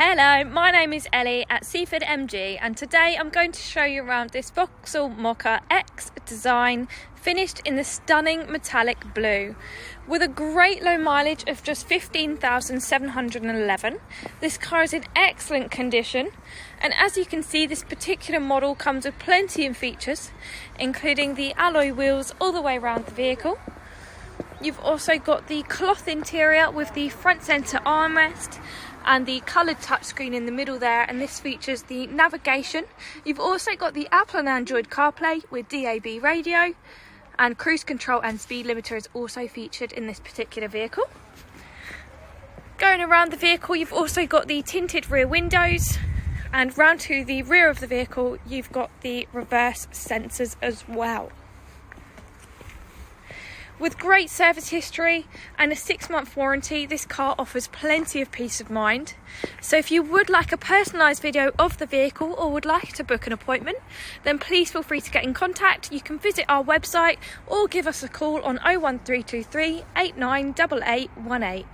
Hello, my name is Ellie at Seaford MG, and today I'm going to show you around this Vauxhall Mokka X design, finished in the stunning metallic blue. With a great low mileage of just 15,711, this car is in excellent condition, and as you can see, this particular model comes with plenty of features, including the alloy wheels all the way around the vehicle. You've also got the cloth interior with the front centre armrest and the coloured touchscreen in the middle there, and this features the navigation. You've also got the Apple and Android CarPlay with DAB radio, and cruise control and speed limiter is also featured in this particular vehicle. Going around the vehicle, you've also got the tinted rear windows, and round to the rear of the vehicle you've got the reverse sensors as well. With great service history and a 6-month warranty, this car offers plenty of peace of mind. So if you would like a personalised video of the vehicle or would like to book an appointment, then please feel free to get in contact. You can visit our website or give us a call on 01323 898818.